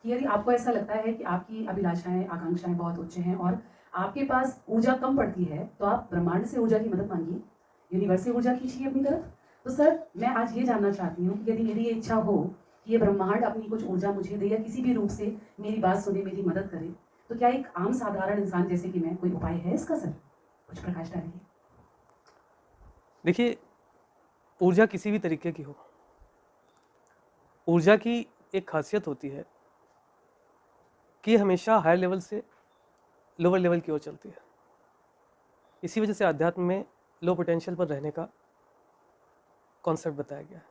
कि यदि आपको ऐसा लगता है कि आपकी अभिलाषाएँ, आकांक्षाएँ बहुत उच्च हैं और आपके पास ऊर्जा कम पड़ती है, तो आप ब्रह्मांड से ऊर्जा की मदद माँगिए, यूनिवर्स से ऊर्जा खींचिए अपनी तरफ। तो सर, मैं आज ये जानना चाहती हूँ कि यदि मेरी ये इच्छा हो कि ये ब्रह्मांड अपनी कुछ ऊर्जा मुझे दे या किसी भी रूप से मेरी बात सुने, मेरी मदद करे, तो क्या एक आम साधारण इंसान जैसे कि मैं, कोई उपाय है इसका सर? कुछ प्रकाश डालिए। देखिए, ऊर्जा किसी भी तरीके की हो, ऊर्जा की एक खासियत होती है कि ये हमेशा हायर लेवल से लोअर लेवल की ओर चलती है। इसी वजह से अध्यात्म में लो पोटेंशियल पर रहने का कॉन्सेप्ट बताया गया है।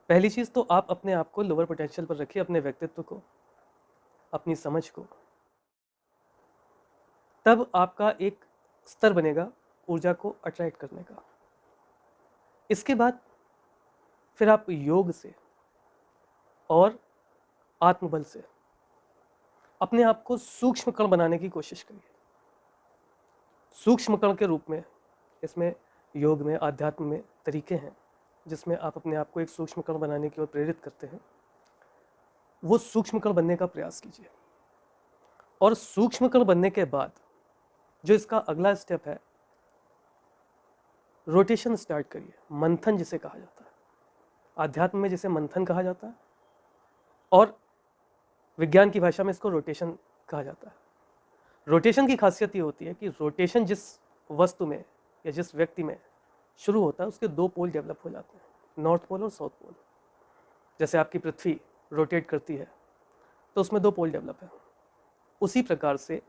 पहली चीज़ तो आप अपने आप को लोअर पोटेंशियल पर रखिए, अपने व्यक्तित्व को, अपनी समझ को, तब आपका एक स्तर बनेगा ऊर्जा को अट्रैक्ट करने का। इसके बाद फिर आप योग से और आत्मबल से अपने आप को सूक्ष्म कण बनाने की कोशिश करिए। सूक्ष्म कण के रूप में इसमें योग में, आध्यात्म में तरीके हैं जिसमें आप अपने आप को एक सूक्ष्म कण बनाने की ओर प्रेरित करते हैं। वो सूक्ष्म कण बनने का प्रयास कीजिए और सूक्ष्म कण बनने के बाद जो इसका अगला स्टेप है, रोटेशन स्टार्ट करिए। मंथन जिसे कहा जाता है, आध्यात्म में जिसे मंथन कहा जाता है और विज्ञान की भाषा में इसको रोटेशन कहा जाता है। रोटेशन की खासियत ये होती है कि रोटेशन जिस वस्तु में या जिस व्यक्ति में शुरू होता है उसके दो पोल डेवलप हो जाते हैं, नॉर्थ पोल और साउथ पोल। जैसे आपकी पृथ्वी रोटेट करती है तो उसमें दो पोल डेवलप है, उसी प्रकार से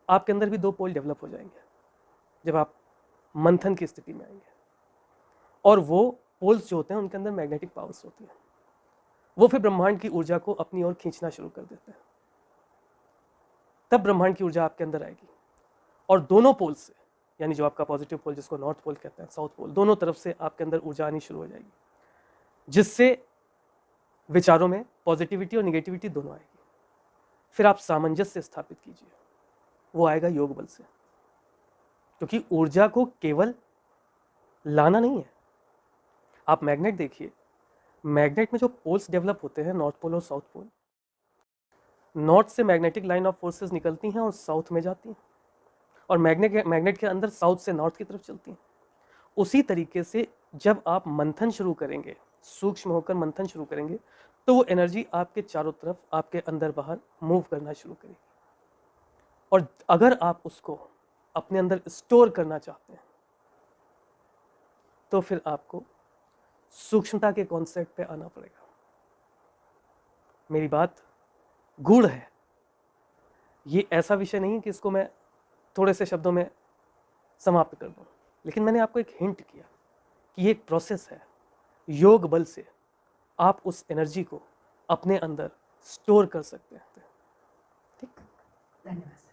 आपके अंदर भी दो पोल डेवलप हो जाएंगे जब आप मंथन की स्थिति में आएंगे। और वो पोल्स जो होते हैं उनके अंदर मैग्नेटिक पावर्स होती है, वो फिर ब्रह्मांड की ऊर्जा को अपनी ओर खींचना शुरू कर देते हैं। तब ब्रह्मांड की ऊर्जा आपके अंदर आएगी और दोनों पोल से, यानी जो आपका पॉजिटिव पोल जिसको नॉर्थ पोल कहते हैं, साउथ पोल, दोनों तरफ से आपके अंदर ऊर्जा आनी शुरू हो जाएगी, जिससे विचारों में पॉजिटिविटी और निगेटिविटी दोनों आएगी। फिर आप सामंजस्य स्थापित कीजिए, वो आएगा योग बल से, क्योंकि ऊर्जा को केवल लाना नहीं है। आप मैग्नेट देखिए, मैग्नेट में जो पोल्स डेवलप होते हैं, नॉर्थ पोल और साउथ पोल, नॉर्थ से मैग्नेटिक लाइन ऑफ फोर्सेस निकलती हैं और साउथ में जाती हैं, और मैग्नेट के अंदर साउथ से नॉर्थ की तरफ चलती हैं। उसी तरीके से जब आप मंथन शुरू करेंगे, सूक्ष्म होकर मंथन शुरू करेंगे, तो वो एनर्जी आपके चारों तरफ, आपके अंदर बाहर मूव करना शुरू करेगी। और अगर आप उसको अपने अंदर स्टोर करना चाहते हैं तो फिर आपको सूक्ष्मता के कॉन्सेप्ट पे आना पड़ेगा। मेरी बात गूढ़ है, ये ऐसा विषय नहीं कि इसको मैं थोड़े से शब्दों में समाप्त कर दूं, लेकिन मैंने आपको एक हिंट किया कि ये एक प्रोसेस है। योग बल से आप उस एनर्जी को अपने अंदर स्टोर कर सकते हैं। ठीक, धन्यवाद।